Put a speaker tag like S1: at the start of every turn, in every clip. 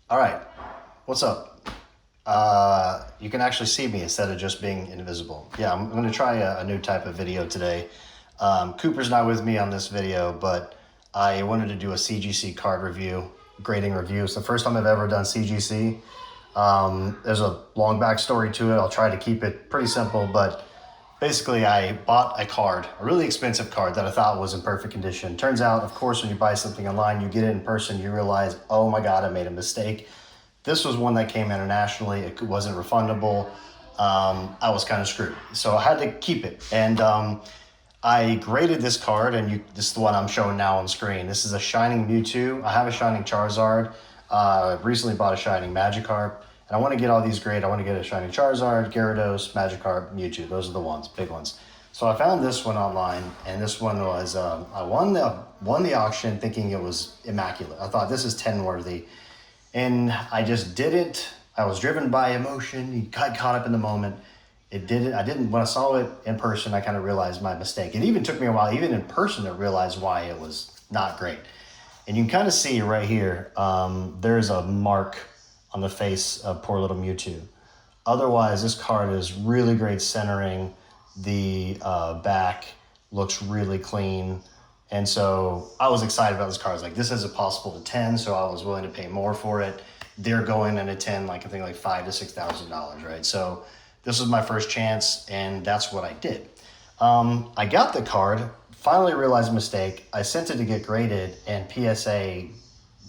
S1: All right, what's up? You can actually see me instead of just being invisible. Yeah, I'm going to try a new type of video today. Cooper's not with me on this video, but I wanted to do a CGC card review, grading review. It's the first time I've ever done CGC. There's a long backstory to it. I'll try to keep it pretty simple, but basically I bought a card, a really expensive card that I thought was in perfect condition. Turns out, of course, when you buy something online, you get it in person, you realize, oh my God, I made a mistake. This was one that came internationally. It wasn't refundable. I was kind of screwed. So I had to keep it. And I graded this card, and this is the one I'm showing now on screen. This is a Shining Mewtwo. I have a Shining Charizard. Recently bought a Shining Magikarp. And I want to get all these graded. I want to get a Shining Charizard, Gyarados, Magikarp, Mewtwo. Those are the ones, big ones. So I found this one online, and this one was, I won the auction thinking it was immaculate. I thought this is 10 worthy. And I just didn't. I was driven by emotion. You got caught up in the moment. It didn't. I didn't. When I saw it in person, I kind of realized my mistake. It even took me a while, even in person, to realize why it was not great. And you can kind of see right here, there's a mark on the face of poor little Mewtwo. Otherwise, this card is really great centering. The back looks really clean. And so I was excited about this card. I was like, this is a possible to 10, so I was willing to pay more for it. They're going in at 10, like I think like $5,000 to $6,000, right? So this was my first chance, and that's what I did. I got the card, finally realized a mistake. I sent it to get graded, and PSA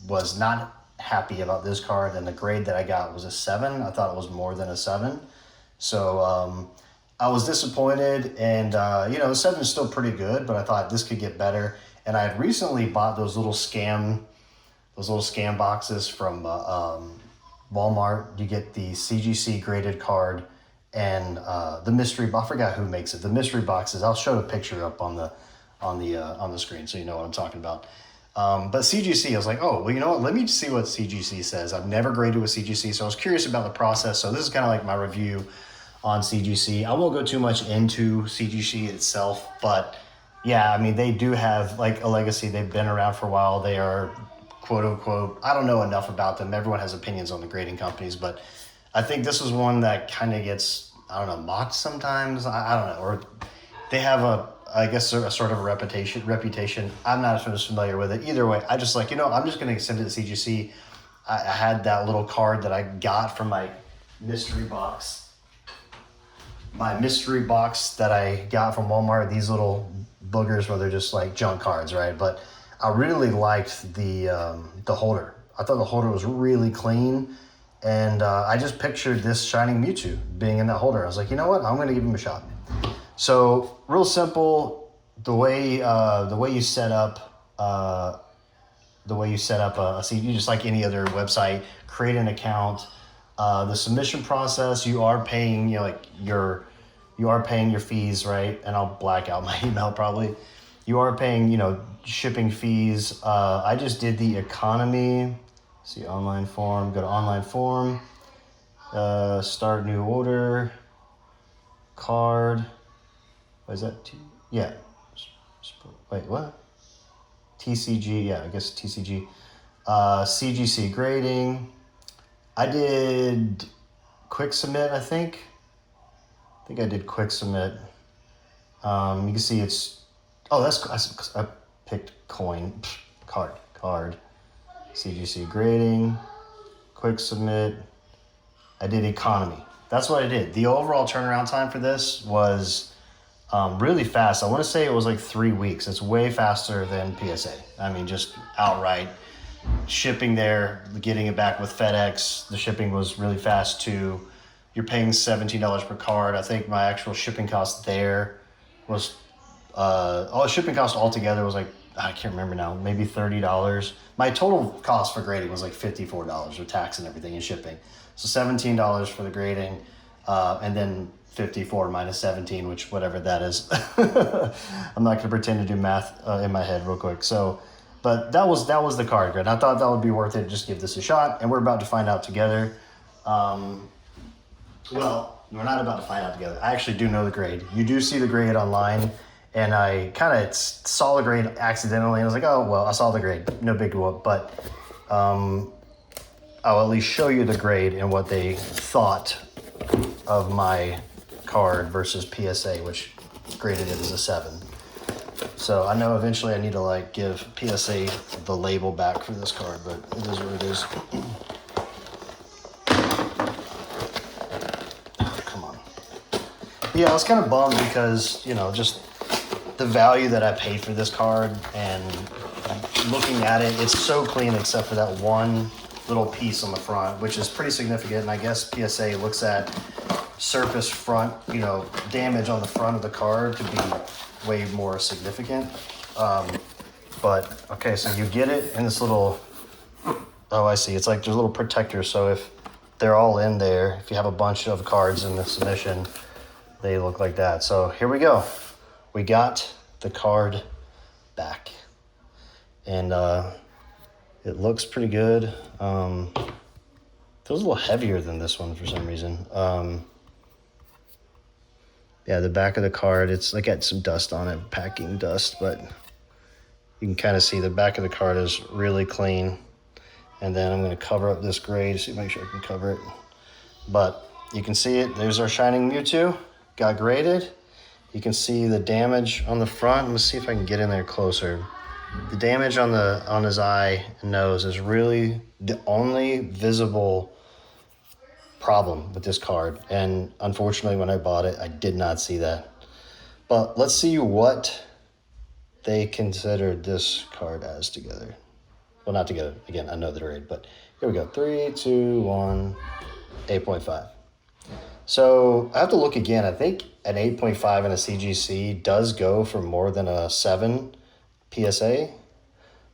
S1: was not happy about this card, and the grade that I got was a 7. I thought it was more than a 7. So I was disappointed, and the 7 is still pretty good, but I thought this could get better. And I had recently bought those little scam boxes from Walmart. You get the CGC graded card and the mystery. I forgot who makes it. The mystery boxes. I'll show a picture up on the screen so you know what I'm talking about. But CGC, I was like, oh, well, you know what? Let me see what CGC says. I've never graded with CGC, so I was curious about the process. So this is kind of like my review on CGC. I won't go too much into CGC itself, but yeah, I mean, they do have like a legacy. They've been around for a while. They are quote unquote, I don't know enough about them. Everyone has opinions on the grading companies, but I think this is one that kind of gets, I don't know, mocked sometimes. I don't know, or they have I guess a sort of a reputation. I'm not as familiar with it. Either way, I just like, I'm just going to send it to CGC. I had that little card that I got from my mystery box. My mystery box that I got from Walmart, these little boogers where they're just like junk cards, right? But I really liked the holder. I thought the holder was really clean, and I just pictured this Shining Mewtwo being in that holder. I was like, you know what? I'm going to give him a shot. So real simple, the way you set up a CD, just like any other website, create an account. The submission process, you are paying, you are paying your fees, right? And I'll black out my email probably. You are paying, shipping fees. I just did the economy. See online form, go to online form, start new order, card. What is that? Yeah. Wait, what? TCG, yeah, I guess TCG. CGC grading. I did quick submit, I think. I think I did quick submit. You can see it's, I picked card. CGC grading, quick submit. I did economy. That's what I did. The overall turnaround time for this was really fast. I want to say it was like 3 weeks. It's way faster than PSA. I mean, just outright shipping there, getting it back with FedEx. The shipping was really fast too. You're paying $17 per card. I think my actual shipping cost there was, shipping cost altogether was like, I can't remember now, maybe $30. My total cost for grading was like $54 with tax and everything and shipping. So $17 for the grading, and then 54 minus 17, which whatever that is. I'm not gonna pretend to do math in my head real quick. So, but that was the card grade. I thought that would be worth it. Just give this a shot, and we're about to find out together. Well, we're not about to find out together. I actually do know the grade. You do see the grade online, and I kind of saw the grade accidentally. I was like, oh, well, I saw the grade. No big deal. But I I'll at least show you the grade and what they thought of my card versus PSA, which graded it as a 7. So I know eventually I need to like give PSA the label back for this card, but it is what it is. Oh, come on. Yeah, I was kind of bummed because, you know, just the value that I paid for this card, and looking at it, it's so clean except for that one little piece on the front, which is pretty significant. And I guess PSA looks at surface front, you know, damage on the front of the card to be way more significant. But okay, so you get it in this little, oh, I see. It's like there's a little protector. So if they're all in there, if you have a bunch of cards in the submission, they look like that. So here we go. We got the card back. And it looks pretty good. Feels a little heavier than this one for some reason. Yeah, the back of the card, it's like got some dust on it, packing dust, but you can kind of see the back of the card is really clean. And then I'm going to cover up this grade, so make sure I can cover it. But you can see it. There's our Shining Mewtwo, got graded. You can see the damage on the front. Let's see if I can get in there closer. The damage on his eye and nose is really the only visible problem with this card. And unfortunately, when I bought it, I did not see that. But let's see what they considered this card as together. Well, not together. Again, I know the grade, but here we go. 3, 2, 1, 8.5. So I have to look again. I think an 8.5 in a CGC does go for more than a 7 PSA,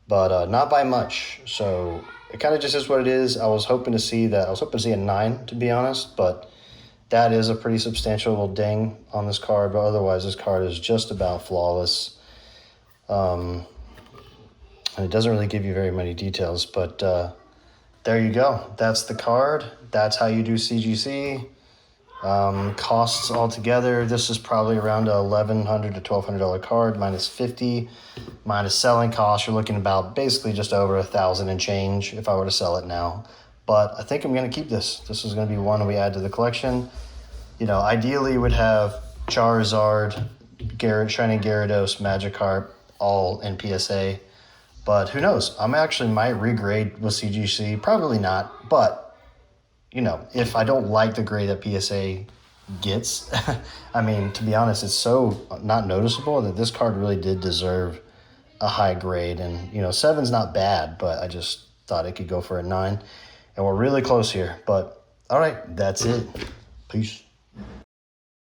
S1: but not by much. So it kind of just is what it is. I was hoping to see that. I was hoping to see a 9, to be honest, but that is a pretty substantial little ding on this card. But otherwise, this card is just about flawless. And it doesn't really give you very many details, but there you go. That's the card. That's how you do CGC. Costs altogether, this is probably around a $1,100 to $1,200 card, minus 50, minus selling costs. You're looking about basically just over $1,000 and change if I were to sell it now. But I think I'm going to keep this. This is going to be one we add to the collection. You know, ideally would have Charizard, Shining Gyarados, Magikarp, all in PSA. But who knows? I actually might regrade with CGC. Probably not. But, you know, if I don't like the grade that PSA gets, I mean, to be honest, it's so not noticeable that this card really did deserve a high grade. And, you know, 7's not bad, but I just thought it could go for a 9. And we're really close here. But, all right, that's it. Peace.